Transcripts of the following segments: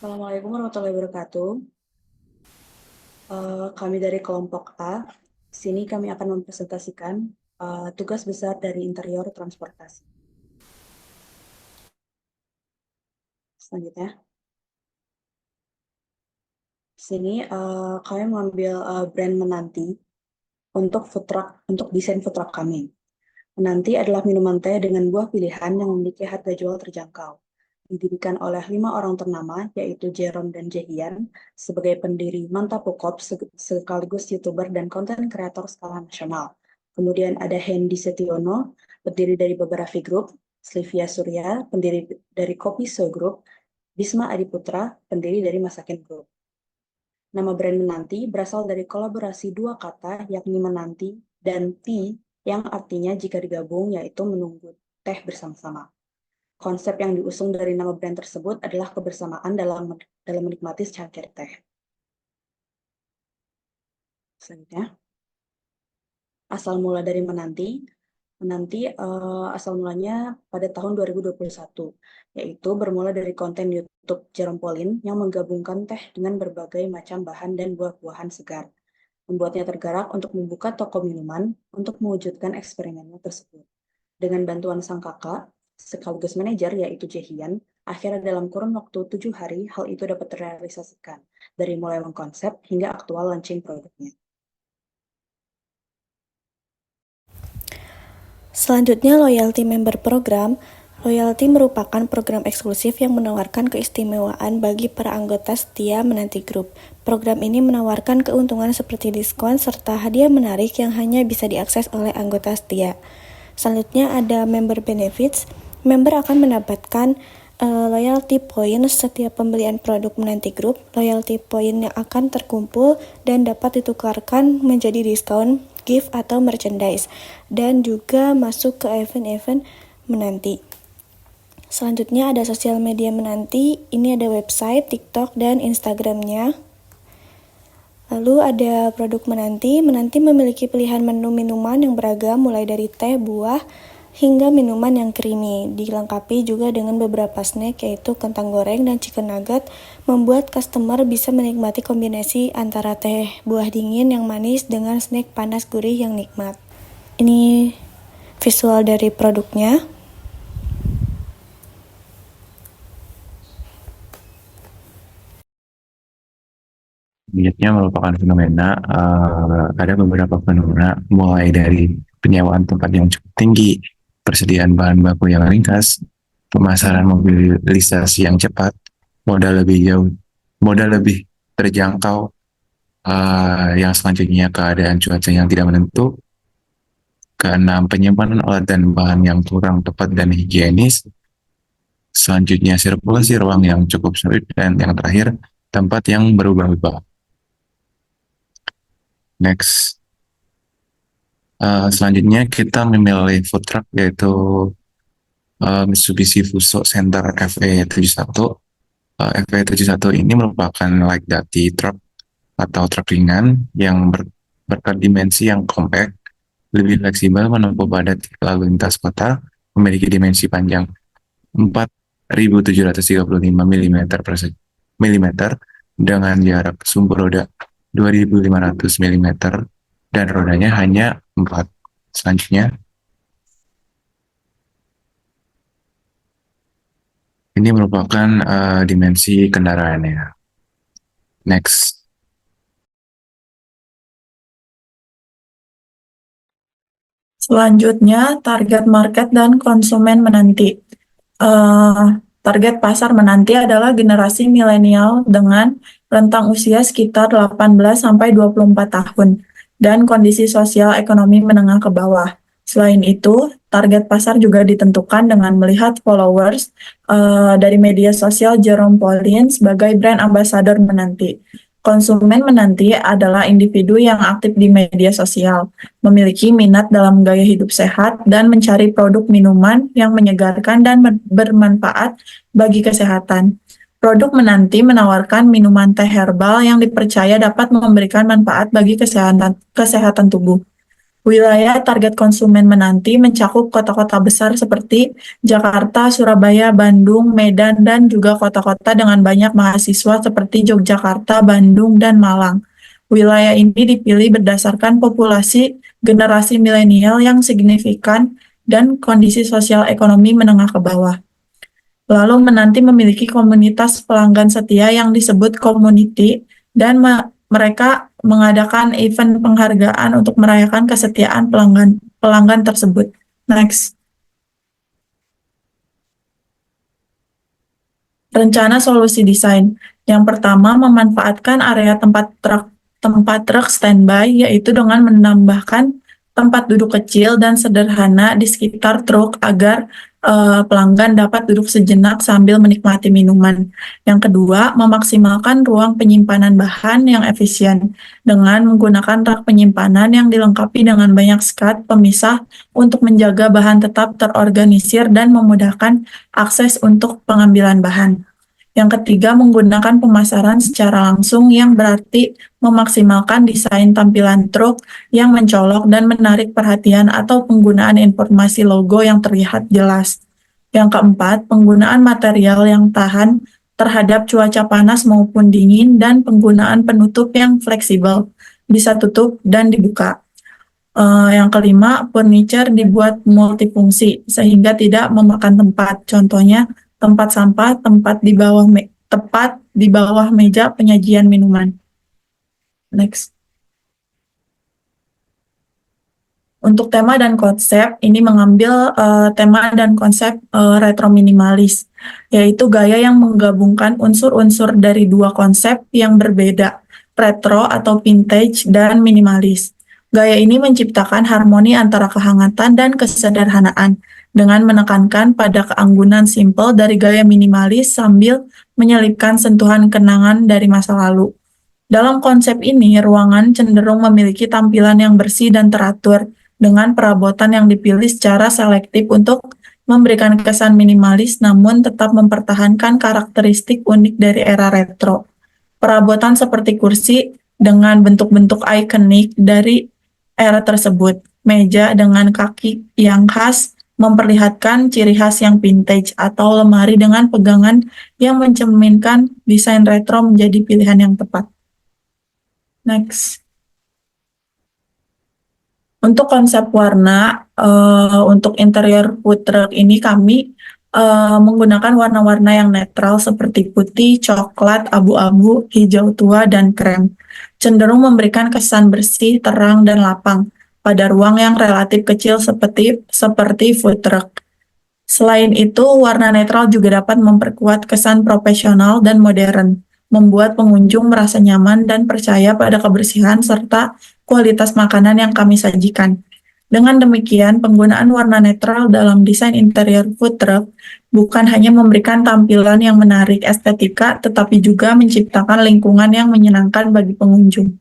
Assalamualaikum warahmatullahi wabarakatuh. Kami dari kelompok A. Di sini kami akan mempresentasikan tugas besar dari interior transportasi. Selanjutnya, di sini kami mengambil brand Menanti untuk food truck, untuk desain food truck kami. Menanti adalah minuman teh dengan buah pilihan yang memiliki harga jual terjangkau. Didirikan oleh 5 orang ternama, yaitu Jerome dan Jehian, sebagai pendiri Mantapokop sekaligus YouTuber dan konten kreator skala nasional. Kemudian ada Hendy Setiono, pendiri dari Beberapa Group, Slivia Surya, pendiri dari Kopi So Group, Bisma Adiputra, pendiri dari Masakin Group. Nama brand Menanti berasal dari kolaborasi dua kata, yakni menanti dan tea, yang artinya jika digabung yaitu menunggu teh bersama-sama. Konsep yang diusung dari nama brand tersebut adalah kebersamaan dalam menikmati secangkir teh. Selanjutnya, asal mula dari Menanti. Menanti asal mulanya pada tahun 2021, yaitu bermula dari konten YouTube Jerome Pauline yang menggabungkan teh dengan berbagai macam bahan dan buah-buahan segar. Membuatnya tergerak untuk membuka toko minuman untuk mewujudkan eksperimennya tersebut. Dengan bantuan sang kakak, sekaligus manajer yaitu Jehian, akhirnya dalam kurun waktu 7 hari hal itu dapat terrealisasikan, dari mulai mengkonsep hingga aktual launching produknya. Selanjutnya, Loyalty Member Program. Loyalty merupakan program eksklusif yang menawarkan keistimewaan bagi para anggota setia Menanti Group. Program ini menawarkan keuntungan seperti diskon serta hadiah menarik yang hanya bisa diakses oleh anggota setia. Selanjutnya ada Member Benefits. Member akan mendapatkan loyalty point setiap pembelian produk Menanti Group. Loyalty point yang akan terkumpul dan dapat ditukarkan menjadi diskon, gift atau merchandise, dan juga masuk ke event-event Menanti. Selanjutnya ada sosial media Menanti. Ini ada website, TikTok, dan Instagramnya. Lalu ada produk Menanti. Menanti memiliki pilihan menu minuman yang beragam mulai dari teh, buah, hingga minuman yang creamy. Dilengkapi juga dengan beberapa snack yaitu kentang goreng dan chicken nugget, membuat customer bisa menikmati kombinasi antara teh buah dingin yang manis dengan snack panas gurih yang nikmat. Ini visual dari produknya. Selanjutnya merupakan fenomena, ada beberapa fenomena mulai dari penyewaan tempat yang cukup tinggi, persediaan bahan baku yang ringkas, pemasaran mobilisasi yang cepat, modal lebih jauh, modal lebih terjangkau, yang selanjutnya keadaan cuaca yang tidak menentu, keenam penyimpanan alat dan bahan yang kurang tepat dan higienis, selanjutnya sirkulasi ruang yang cukup sulit, dan yang terakhir tempat yang berubah-ubah. Next. Selanjutnya kita memilih food truck yaitu Mitsubishi Fuso Center FE71. FE71 ini merupakan light duty truck atau truk ringan yang berkat dimensi yang compact, lebih fleksibel menempuh padat lalu lintas kota, memiliki dimensi panjang 4.735 mm dengan jarak sumber roda 2.500 mm dan rodanya hanya 4. Selanjutnya, ini merupakan dimensi kendaraannya. Next. Selanjutnya, target market dan konsumen Menanti. Target pasar Menanti adalah generasi milenial dengan rentang usia sekitar 18-24 tahun dan kondisi sosial ekonomi menengah ke bawah. Selain itu, target pasar juga ditentukan dengan melihat followers dari media sosial Jerome Pauline sebagai brand ambassador Menanti. Konsumen Menanti adalah individu yang aktif di media sosial, memiliki minat dalam gaya hidup sehat, dan mencari produk minuman yang menyegarkan dan bermanfaat bagi kesehatan. Produk Menanti menawarkan minuman teh herbal yang dipercaya dapat memberikan manfaat bagi kesehatan tubuh. Wilayah target konsumen menanti mencakup kota-kota besar seperti Jakarta, Surabaya, Bandung, Medan, dan juga kota-kota dengan banyak mahasiswa seperti Yogyakarta, Bandung, dan Malang. Wilayah ini dipilih berdasarkan populasi generasi milenial yang signifikan dan kondisi sosial ekonomi menengah ke bawah. Lalu menanti memiliki komunitas pelanggan setia yang disebut community dan mereka mengadakan event penghargaan untuk merayakan kesetiaan pelanggan tersebut. Next. Rencana solusi desain. Yang pertama, memanfaatkan area tempat truk standby, yaitu dengan menambahkan tempat duduk kecil dan sederhana di sekitar truk agar pelanggan dapat duduk sejenak sambil menikmati minuman. Yang kedua, memaksimalkan ruang penyimpanan bahan yang efisien dengan menggunakan rak penyimpanan yang dilengkapi dengan banyak skat pemisah untuk menjaga bahan tetap terorganisir dan memudahkan akses untuk pengambilan bahan. Yang ketiga, menggunakan pemasaran secara langsung yang berarti memaksimalkan desain tampilan truk yang mencolok dan menarik perhatian atau penggunaan informasi logo yang terlihat jelas. Yang keempat, penggunaan material yang tahan terhadap cuaca panas maupun dingin dan penggunaan penutup yang fleksibel, bisa tutup dan dibuka. Yang kelima, furniture dibuat multifungsi sehingga tidak memakan tempat. Contohnya, tempat sampah, tepat di bawah meja penyajian minuman. Next. Untuk tema dan konsep, ini mengambil tema dan konsep retro minimalis, yaitu gaya yang menggabungkan unsur-unsur dari dua konsep yang berbeda, retro atau vintage dan minimalis. Gaya ini menciptakan harmoni antara kehangatan dan kesederhanaan, dengan menekankan pada keanggunan simpel dari gaya minimalis sambil menyelipkan sentuhan kenangan dari masa lalu. Dalam konsep ini, ruangan cenderung memiliki tampilan yang bersih dan teratur, dengan perabotan yang dipilih secara selektif untuk memberikan kesan minimalis namun tetap mempertahankan karakteristik unik dari era retro. Perabotan seperti kursi dengan bentuk-bentuk ikonik dari era tersebut, meja dengan kaki yang khas memperlihatkan ciri khas yang vintage, atau lemari dengan pegangan yang mencerminkan desain retro menjadi pilihan yang tepat. Next. Untuk konsep warna, untuk interior food truck ini kami menggunakan warna-warna yang netral seperti putih, coklat, abu-abu, hijau tua, dan krem. Cenderung memberikan kesan bersih, terang, dan lapang pada ruang yang relatif kecil seperti food truck. Selain itu, warna netral juga dapat memperkuat kesan profesional dan modern, membuat pengunjung merasa nyaman dan percaya pada kebersihan serta kualitas makanan yang kami sajikan. Dengan demikian, penggunaan warna netral dalam desain interior food truck bukan hanya memberikan tampilan yang menarik estetika, tetapi juga menciptakan lingkungan yang menyenangkan bagi pengunjung.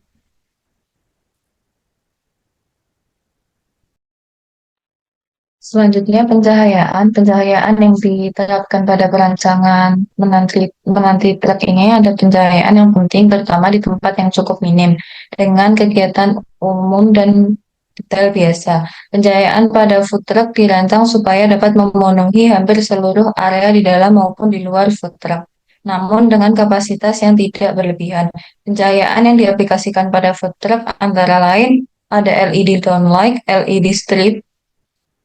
Selanjutnya pencahayaan yang diterapkan pada perancangan menanti truk ini ada pencahayaan yang penting terutama di tempat yang cukup minim dengan kegiatan umum dan detail biasa. Pencahayaan pada food truck dirancang supaya dapat memenuhi hampir seluruh area di dalam maupun di luar food truck, namun dengan kapasitas yang tidak berlebihan. Pencahayaan yang diaplikasikan pada food truck antara lain ada LED downlight, LED strip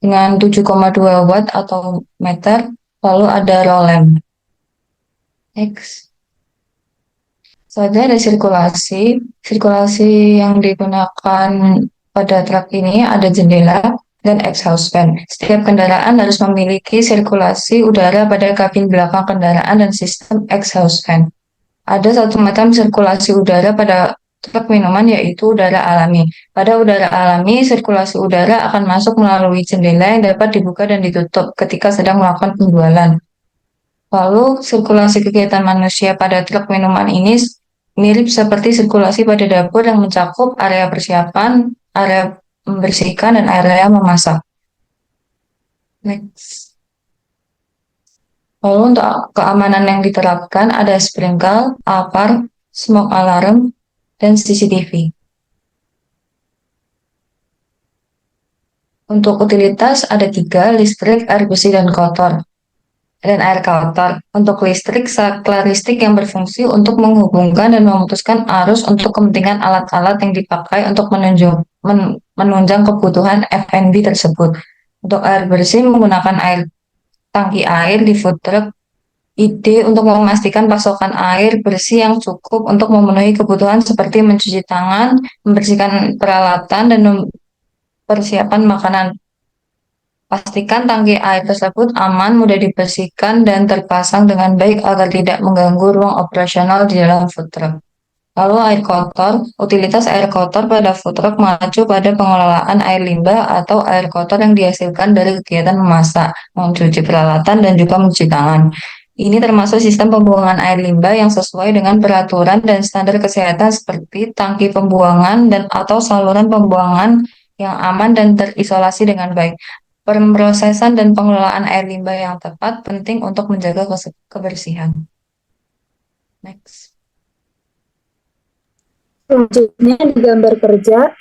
dengan 7,2 watt atau meter, lalu ada roll lamp. Next. Selanjutnya ada sirkulasi yang digunakan pada truk ini ada jendela dan exhaust fan. Setiap kendaraan harus memiliki sirkulasi udara pada kabin belakang kendaraan dan sistem exhaust fan. Ada satu macam sirkulasi udara pada truk minuman yaitu udara alami. Pada udara alami, sirkulasi udara akan masuk melalui jendela yang dapat dibuka dan ditutup ketika sedang melakukan penjualan. Lalu, sirkulasi kegiatan manusia pada truk minuman ini mirip seperti sirkulasi pada dapur yang mencakup area persiapan, area membersihkan, dan area memasak. Next. Lalu untuk keamanan yang diterapkan ada sprinkle, alarm, smoke alarm, dan CCTV. Untuk utilitas ada 3, listrik, air bersih, dan air kotor. Untuk listrik, saklar listrik yang berfungsi untuk menghubungkan dan memutuskan arus untuk kepentingan alat-alat yang dipakai untuk menunjang kebutuhan F&B tersebut. Untuk air bersih menggunakan tangki air di food truck. Ide untuk memastikan pasokan air bersih yang cukup untuk memenuhi kebutuhan seperti mencuci tangan, membersihkan peralatan, dan persiapan makanan. Pastikan tangki air tersebut aman, mudah dibersihkan, dan terpasang dengan baik agar tidak mengganggu ruang operasional di dalam food truck. Lalu air kotor, utilitas air kotor pada food truck mengacu pada pengelolaan air limbah atau air kotor yang dihasilkan dari kegiatan memasak, mencuci peralatan, dan juga mencuci tangan. Ini termasuk sistem pembuangan air limbah yang sesuai dengan peraturan dan standar kesehatan seperti tangki pembuangan dan atau saluran pembuangan yang aman dan terisolasi dengan baik. Pemrosesan dan pengelolaan air limbah yang tepat penting untuk menjaga kebersihan. Next. Selanjutnya di gambar kerja,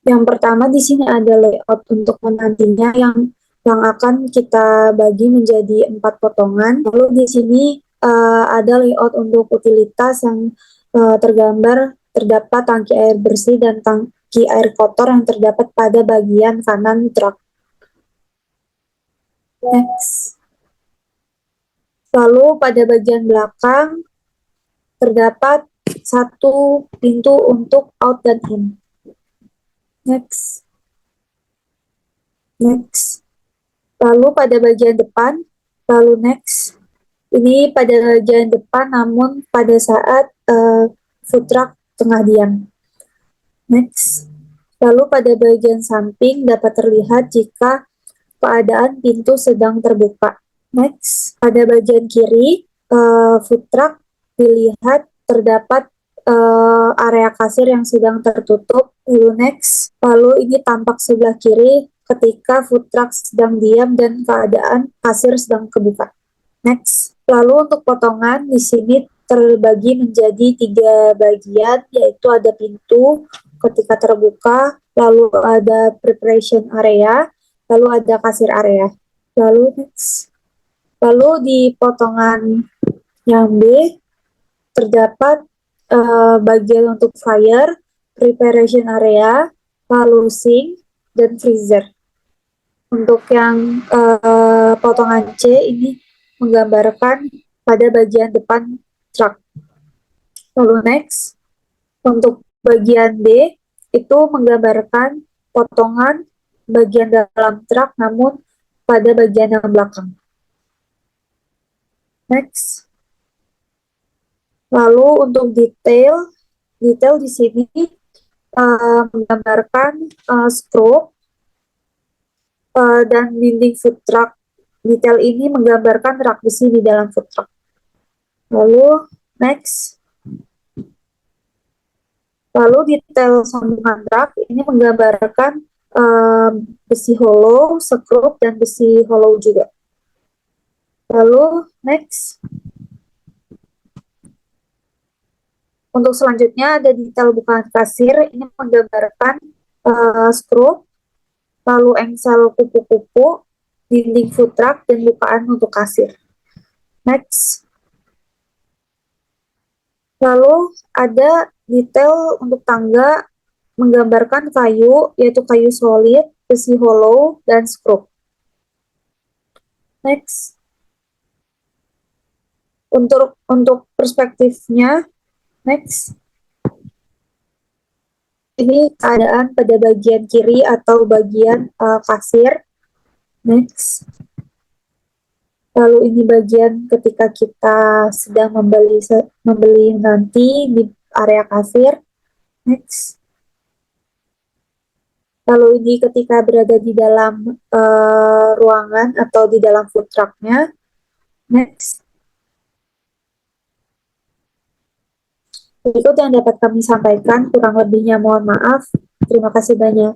yang pertama di sini ada layout untuk menantinya yang akan kita bagi menjadi 4 potongan. Lalu di sini ada layout untuk utilitas yang tergambar terdapat tangki air bersih dan tangki air kotor yang terdapat pada bagian kanan truk. Next. Lalu pada bagian belakang terdapat 1 pintu untuk out dan in. Next. Lalu pada bagian depan, next. Ini pada bagian depan namun pada saat food truck tengah diam. Next. Lalu pada bagian samping dapat terlihat jika keadaan pintu sedang terbuka. Next. Pada bagian kiri, food truck dilihat terdapat area kasir yang sedang tertutup. Lalu next. Lalu ini tampak sebelah kiri ketika food truck sedang diam dan keadaan kasir sedang kebuka. Next. Lalu untuk potongan di sini terbagi menjadi 3 bagian, yaitu ada pintu ketika terbuka, lalu ada preparation area, lalu ada kasir area. Lalu next. Lalu di potongan yang B terdapat bagian untuk fryer, preparation area, lalu sink, dan freezer. Untuk yang potongan C ini menggambarkan pada bagian depan truk. Lalu next, untuk bagian D itu menggambarkan potongan bagian dalam truk namun pada bagian yang belakang. Next. Lalu untuk detail di sini menggambarkan skrup dan dinding food truck. Detail ini menggambarkan rak besi di dalam food truck. Lalu next. Lalu detail sambungan truk ini menggambarkan besi hollow, skrup, dan besi hollow juga. Lalu next. Untuk selanjutnya ada detail bukaan kasir, ini menggambarkan skrup, lalu engsel kupu-kupu, dinding food truck, dan bukaan untuk kasir. Next. Lalu ada detail untuk tangga menggambarkan kayu, yaitu kayu solid, besi hollow, dan skrup. Next. Untuk perspektifnya, next. Ini keadaan pada bagian kiri atau bagian kasir. Next. Lalu ini bagian ketika kita sedang membeli nanti di area kasir. Next. Lalu ini ketika berada di dalam ruangan atau di dalam food truck-nya. Next. Berikut yang dapat kami sampaikan, kurang lebihnya mohon maaf. Terima kasih banyak.